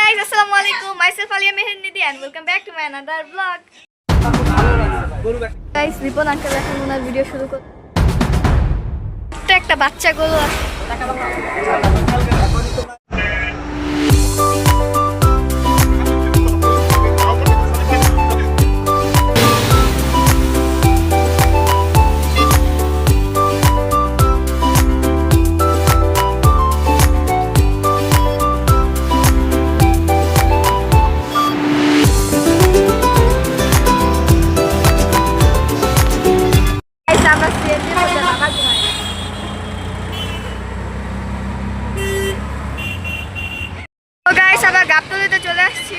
guys, assalamualaikum. Myself Alia Mehrnidi and welcome back to my another vlog. Guys, Ripon uncle এখন ওনার video শুরু করতে একটা বাচ্চা গরু আছে। আমরা গাবতলীতে চলে আসছি।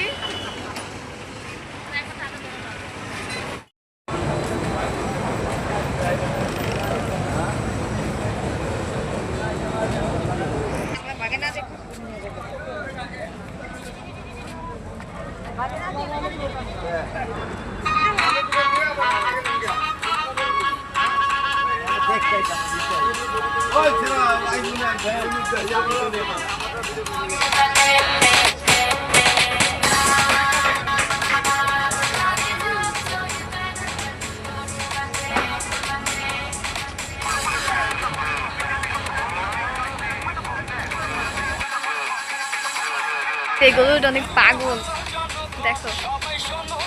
এই গরুটা অনেক পাগল, দেখো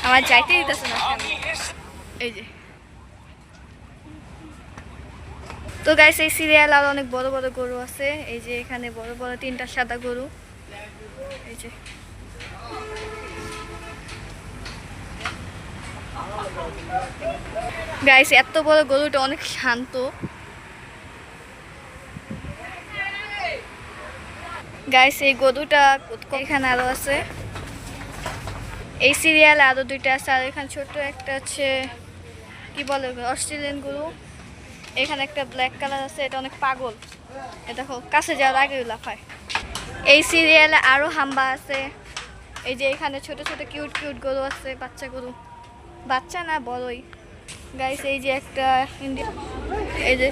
আমার যাইতে দিতেছে না। এই যে তো গাইস, এই সিরিয়াল আর অনেক বড় বড় গরু আছে। এই যে এখানে বড় বড় তিনটা সাদা গরু। এই যে গাইস, এত বড় গরুটা অনেক শান্ত। গাইস, এই গরুটা এখানে আরো আছে। এই সিরিয়ালে আরো দুইটা আছে। আর এখানে ছোট একটা আছে, কি বলে, অস্ট্রেলিয়ান গরু। এখানে একটা ব্ল্যাক কালার আছে, এটা অনেক পাগল। এটা দেখো, কাছে যাওয়ার আগে লাফায়। এই সিরিয়ালে আরো হাম্বা আছে। এই যে এখানে ছোট ছোট কিউট কিউট গরু আছে, বাচ্চা গরু, বাচ্চা না বড়ই। গাইস, এই যে একটা ইন্ডিয়ান, এই যে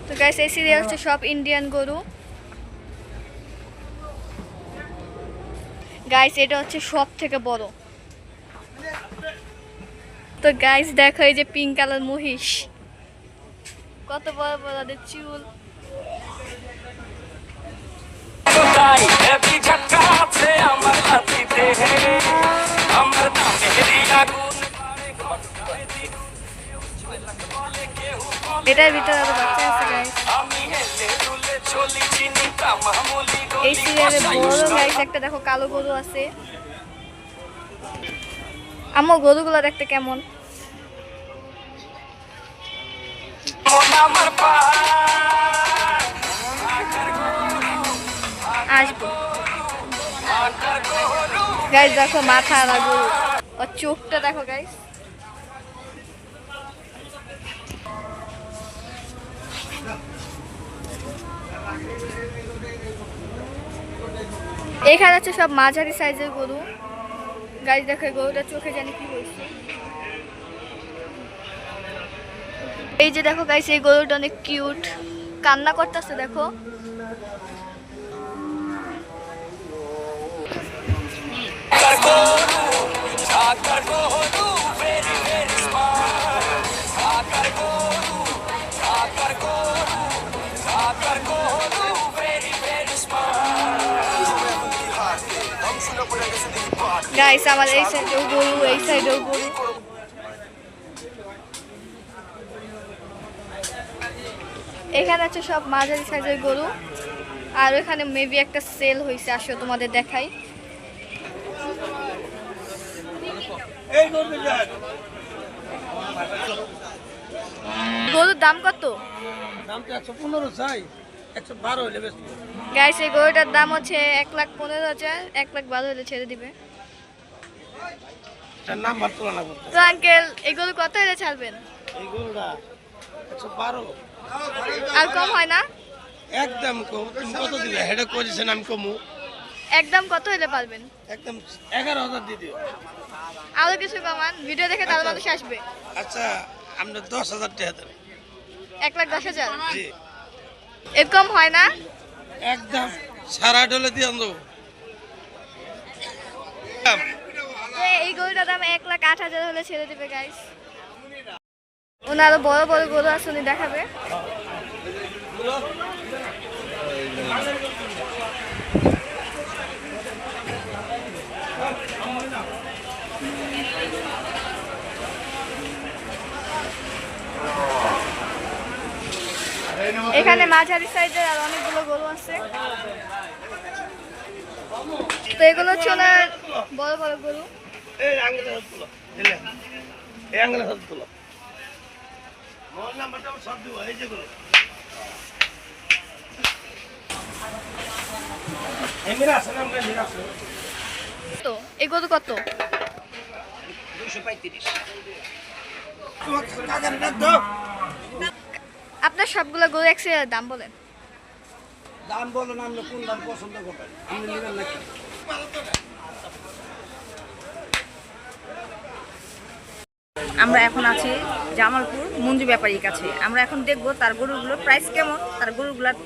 তো গাইস, এই সিরিয়াল হচ্ছে সব ইন্ডিয়ান গরু। গাইস, এটা হচ্ছে সব থেকে বড়। তো গাইস দেখো, এই যে পিঙ্ক কালার মহিষ, কত বড় বড় চুল। এটার ভিতরে আরো বাচ্চা আছে গাইস। এই সিরিয়ালে বড় গাইস একটা দেখো কালো গরু আছে। আমার গরুগুলো দেখতে কেমন? আসবো গাইস, দেখো মাথা আর গরু, আর চোখটা দেখো গাইস। এখানে হচ্ছে সব মাঝারি সাইজের গরু। গাইস দেখো, গরুটা চোখে জানি কি হয়েছে। এই যে দেখো গাইস, এই গরুটা অনেক কিউট, কান্না করতেছে দেখো। গাইস, আমার এই সাইডেও গরু, এই সাইডেও গরু। এখানে আছে সব মাঝারি সাইজের গরু। আর ওখানে মেবি একটা সেল হয়েছে, আসো তোমাদের দেখাই। গরুর দাম কত? গাইস, এই গরুটার দাম হচ্ছে 1,15,000। 1,12,000 হলে ছেড়ে দিবে। তো আঙ্কেল, এই গরু কত হলে ছাড়বেন? আর কম হয় না? একদম কত দিবে? হেডে করেছেন, আমি কমু। একদম কত হলে পারবেন? একদম 11,000 দিয়ে দিও। আরো কিছু কমান, ভিডিও দেখে তার মানুষ আসবে। আচ্ছা, আমরা 10,000 টাকা দেব। 1,10,000? জি। এরকম হয় না? একদম সারা ডলে দিয়ে আনবো। এই গরুটার দাম 1,08,000 হলে ছেড়ে দেবে গাইস। ওনার আরো বড় বড় গরু আছে, উনি দেখাবে। এখানে মাঝারি সাইজের আর অনেকগুলো গরু আছে। তো এগুলো হচ্ছে ওনার বড় বড় গরু। এই আঙ্গুলে হাত তুলো, এই আঙ্গুলে হাত তুলো। মোবাইল নাম্বারটা আমার সব দিব, এই যেগুলো এমনি আছে না, আমরা নিয়ে আসবো। তো এই গরু কত? 235। তোমাকে টাকা দাও। আপনার সবগুলো গরু একসাথে দাম বলেন। দাম বলেন, আপনি কোন দাম পছন্দ করবেন, আপনি নেবেন নাকি? আমরা এখন আছি জামালপুর মঞ্জু ব্যাপারীর কাছে। আমরা এখন দেখব তার গরুগুলোর প্রাইস কেমন, তার গরুগুলোর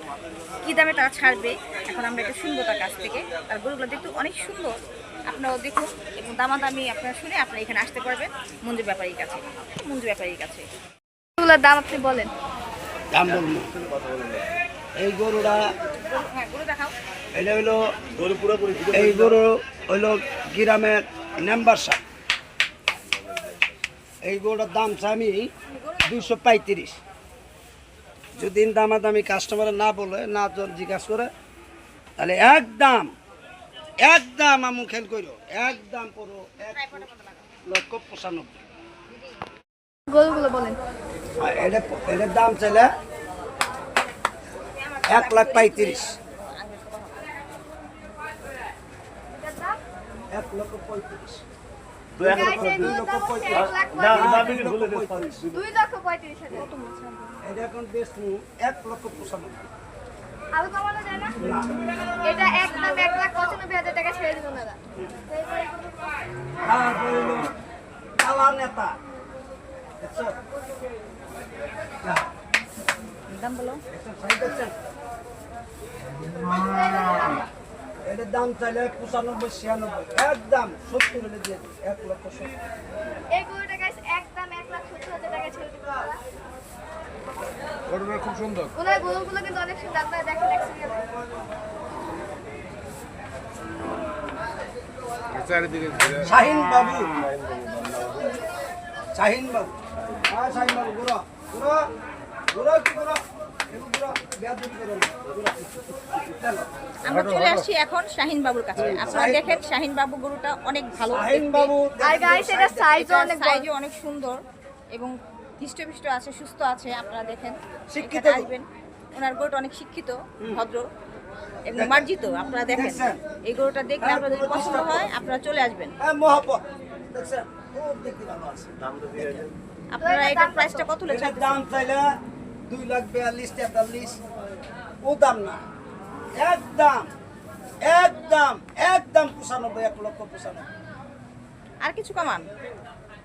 কী দামে তারা ছাড়বে। এখন আমরা এটা শুনবো তার কাছ থেকে। তার গরুগুলো দেখতে অনেক সুন্দর, আপনারাও দেখুন এবং দামাদামি আপনারা শুনে আপনারা এখানে আসতে পারবেন মঞ্জু ব্যাপারীর কাছে। মঞ্জু ব্যাপারীর কাছে গরুগুলোর দাম আপনি বলেন। দাম বলুন। এই গরুটা, হ্যাঁ গরু দেখাও। এটা হইলো এই গরু হইলো গ্রামের নাম্বার সাপ। এই গরুটার দাম চাই আমি 235। যদি দামাদামি কাস্টমার না বলে, না জিজ্ঞাসা করে, তাহলে একদম আমি খেল করো, একদম পুরো 1,95,000। গরুগুলো বলেন। আর এটার দাম চাইলে 1,35,000। 1,35,000। 2,35,000। এটা এখন বেশ 1,95,000। আরো কমানো যায় না? এটা একদম 1,95,000 টাকা ছেড়ে দিল দাদা। আর হইলো কালা নেতা, দেখছো? দাম বলো। দেখছেন? এটার দাম চাইলে 95-96, একদম 70 হলে দিয়ে দিই, 1,70,000। এই গরুটা গাইস একদম 1,70,000 টাকা ছেড়ে দিল দাদা। গরুটা খুব সুন্দর। ওনার গরুগুলো কিন্তু অনেক সুন্দর, আপনারা দেখেন একসাথে। চারিদিকে শাহিন বাবু, শাহিন বাবু, হ্যাঁ শাহিন বাবু, ঘুরো ঘুরো ঘুরো, কি ঘুরো, ঘুরো, বেয়াদবি করো না, ঘুরো। চলো। আমরা চলে আসছি এখন শাহিন বাবুর কাছে। আপনারা দেখেন শাহিন বাবু গরুটা অনেক ভালো, শাহিন বাবু, আর গাইস এটা সাইজও অনেক বড়। সাইজও অনেক সুন্দর এবং হৃষ্টপুষ্ট আছে, সুস্থ আছে। আপনারা দেখেন, শিক্ষিত এখানে আসবেন। ওনার গরুটা অনেক শিক্ষিত, ভদ্র এবং মার্জিত। আপনারা দেখেন, দেখছেন? এই গরুটা দেখলে আপনাদের যদি পছন্দ হয় আপনারা চলে আসবেন। হ্যাঁ মহাপত, দেখছেন? ও দেখতে ভালো আছে। আপনারা এটার প্রাইসটা কত হলে এটার ছাড়বেন? দাম চাইলে 2,42,43। ও দাম না, একদম 95, 1,95,000। আর কিছু কমান,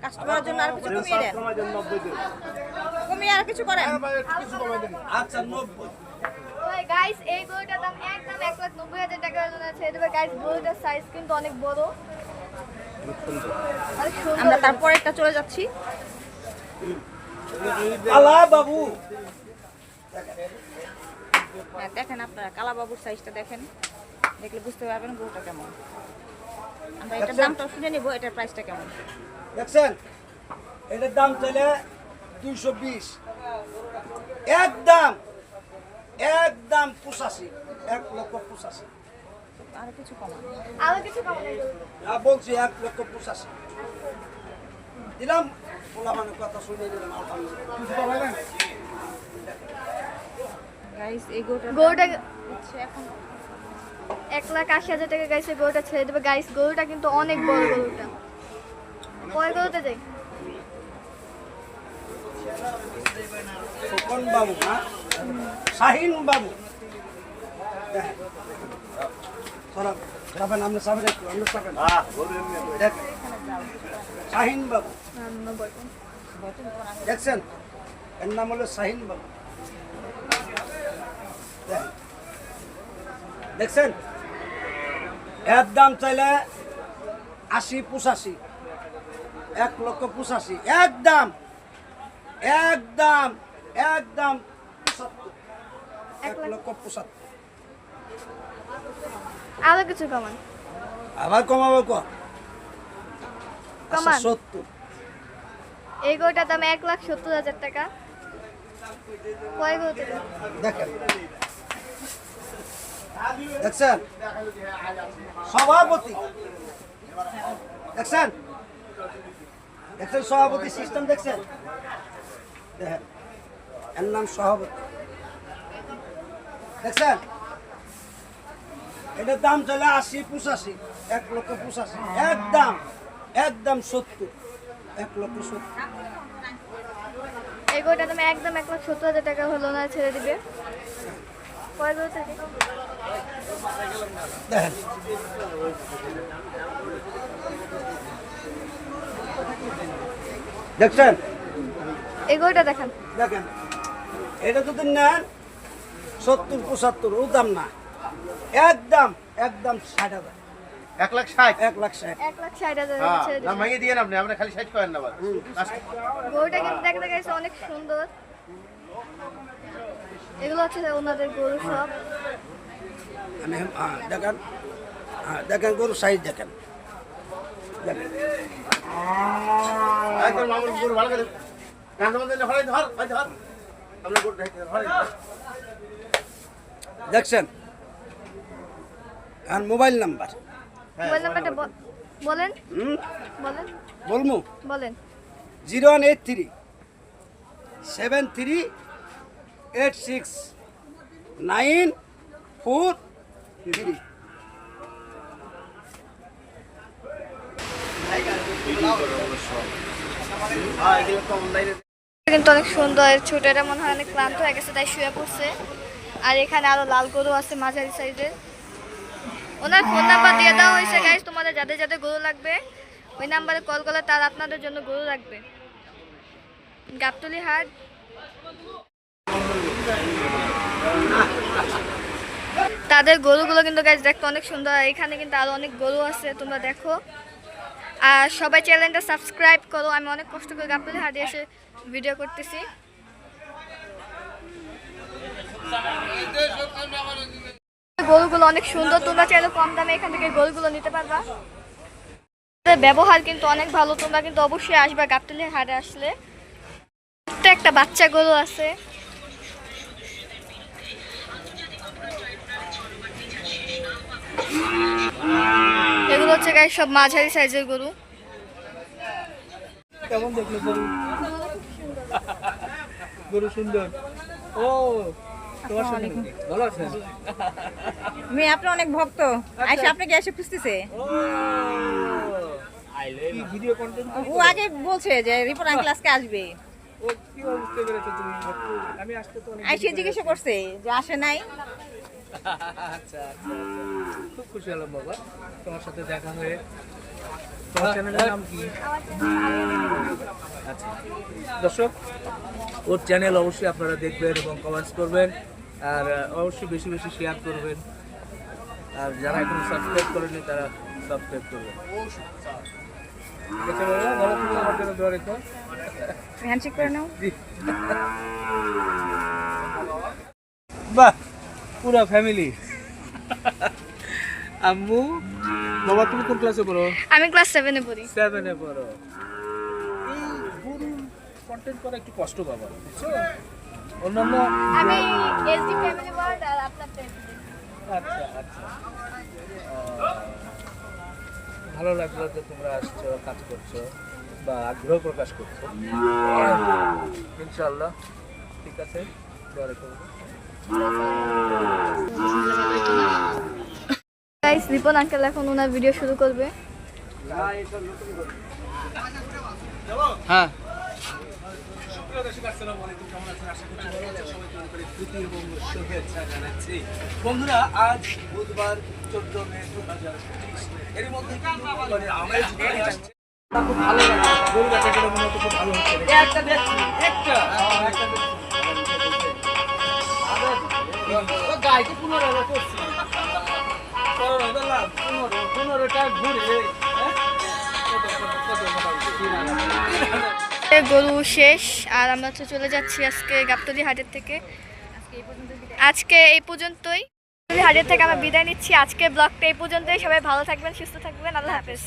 কাস্টমারের জন্য আর কিছু কমিয়ে দেন, কমিয়ে আর কিছু করেন। আচ্ছা 90। ওই গাইস এই গরুটার দাম একদম 1,90,000 টাকা জন্য ছেড়ে দেবে গাইস। গরুটার সাইজ কিন্তু অনেক বড়। অনেক সুন্দর। আমরা তারপরে একটা চলে যাচ্ছি। আলা বাবু, হ্যাঁ দেখেন, আপনারা কালাবাবুর সাইজটা দেখেন, দেখলে বুঝতে পারবেন গরুটা কেমন। আমরা এটার দামটা শুনে নেব, এটার প্রাইসটা কেমন। দেখছেন? এটার দাম চাইলে 220, একদম 85, 1,85,000। আর কিছু কমান। আরো কিছু কম নেই। বলছি 1,85,000 দিলাম। পোলা মানে কথা শুনে দিলাম, আলহামদুলিল্লাহ। গাইস এই গরুটা হচ্ছে এখন 1,80,000 টাকা গাইস এই গরুটা ছেড়ে দেবে গাইস। গরুটা কিন্তু অনেক বড় গরুটা। পরে গরুতে যাই। খোকন বাবু, হ্যাঁ শাহিন বাবু, সাবেন আমরা সাবেন একটু, আমরা সাবেন শাহিন বাবু, দেখছেন? এর নাম হলো শাহিন বাবু। দেখছেন এর দাম চাইলে 80-85, 1,85,000 একদম একদম একদম 1,75,000। আরো কিছু কমান। আবার কমাবো কত? কমান। 70। এই গরুটার দাম 1,70,000 টাকা। কয় গরু দেবে? দেখেন দেখছেন সভাপতি, দেখছেন দেখছেন সভাপতি সিস্টেম দেখছেন, দেখেন এর নাম সভাপতি, দেখছেন এটার দাম চলে 80-85, 1,85,000 একদম একদম 70, 1,70,000। এই গরুটার দাম একদম 1,70,000 টাকা হলো না, ছেড়ে দিবে। কয় গরু থেকে? দেখেন দেখছেন এই গরুটা দেখেন। দেখেন এটা যদি নেন 70-75 ও দাম না, একদম একদম 60,000, 1,60,000। 1,60,000। 1,60,000 হ্যাঁ, ছেড়ে দাম দিবে। ভাঙিয়ে দিয়ে আপনি, আমরা খালি 60 করেন না বাস। গরুটা কিন্তু দেখতে গেছে অনেক সুন্দর। এগুলো হচ্ছে ওনাদের গরু সব। আমি দেখেন দেখেন গরু সাইজ দেখেন, দেখেন একদম মামুল গরু ভালো করে কাঁদা মধ্যে ধর ধর ধর আমরা গরু দেখতে ধর। দেখছেন। আর মোবাইল নাম্বার মোবাইল নাম্বারটা বলেন বলেন বলমু বলেন। 0183 7386 943। কিন্তু অনেক সুন্দর। ছোটটা মনে হয় অনেক ক্লান্ত হয়ে গেছে, তাই শুয়ে পড়ছে। আর এখানে আরো লাল গরু আছে মাঝারি সাইজের। ওনার ফোন নাম্বার দিয়ে দেওয়া হয়েছে গাইস, তোমাদের যাদের যাদের গরু লাগবে ওই নাম্বারে কল করলে তার আপনাদের জন্য গরু রাখবে। গাবতলী হাট। তাদের গরুগুলো কিন্তু গাইস দেখতে অনেক সুন্দর। এখানে কিন্তু আরো অনেক গরু আছে, তোমরা দেখো। আর সবাই চ্যানেলটা সাবস্ক্রাইব করো। আমি অনেক কষ্ট করে গাবতলী হাটে এসে ভিডিও করতেছি। গরুগুলো অনেক সুন্দর, তোমরা চাইলে কম দামে এখান থেকে গরুগুলো নিতে পারবা। ব্যবহার কিন্তু অনেক ভালো, তোমরা কিন্তু অবশ্যই আসবা গাবতলী হাটে আসলে। একটা বাচ্চা গরু আছে। এগুলো হচ্ছে গাই সব মাঝারি সাইজের গরু। কেমন দেখলো গরু? গরু সুন্দর। ও তোমার সাথে ভালো আছেন? মেয়ে আপনি অনেক ভক্ত, আইসা আপনাকে এসে খুঁজতেছে। কি ভিডিও কন্টেন্ট? ও আগে বলছে যে রিপোর্ট আঙ্কেল আজকে আসবে। ও কি বুঝতে পেরেছো তুমি? আমি আসতে তো অনেক আইসা জিজ্ঞাসা করছে যে আসে নাই। আচ্ছা আচ্ছা, খুব খুশি হলাম বাবা তোমার সাথে দেখা হয়ে। তোমার চ্যানেলের নাম কি? আচ্ছা দর্শক, ওর চ্যানেল অবশ্যই আপনারা দেখবেন এবং কমেন্টস করবেন, আর অবশ্যই বেশি বেশি শেয়ার করবেন। আর যারা এখন সাবস্ক্রাইব করেনি তারা সাবস্ক্রাইব করবেন। আচ্ছা বাবা, ভালো তুমি আমার জন্য দোয়া রেখো। হ্যান্ডশেক করে নাও। জি। বাহ, পুরো ফ্যামিলি। আম্মু বাবা, তুমি কোন ক্লাসে পড়ো? আমি ক্লাস 7 এ পড়ি। 7 এ পড়ো। এই গরুর কন্টেন্ট করা একটু কষ্ট বাবা, বুঝছো? অন্যান্য আমি এসডি ফ্যামিলি ওয়ার্ড আর আপনার ফ্যামিলি। আচ্ছা আচ্ছা, ভালো লাগলো যে তোমরা আসছো, কাজ করছো বা আগ্রহ প্রকাশ করছো। ইনশাআল্লাহ ঠিক আছে, দোয়া রেখো। গাইস রিপন আঙ্কেল এখন ওনার ভিডিও শুরু করবে। হ্যাঁ, বন্ধুরা আজ বুধবার 14 মে 2025, এর মধ্যে খুব ভালো লাগে। গরু বাচ্চাগুলো মনে হচ্ছে খুব ভালো হচ্ছে। একটা দেখছি, একটা গাইকে পুনরায় করছি। পনেরোটা ঘুরে হ্যাঁ? গরু শেষ আর আমরা তো চলে যাচ্ছি আজকে গাবতলী হাটের থেকে। আজকে এই পর্যন্তই, গাবতলী হাটের থেকে আমরা বিদায় নিচ্ছি। আজকে ব্লগটা এই পর্যন্তই। সবাই ভালো থাকবেন, সুস্থ থাকবেন, আল্লাহ হাফেজ।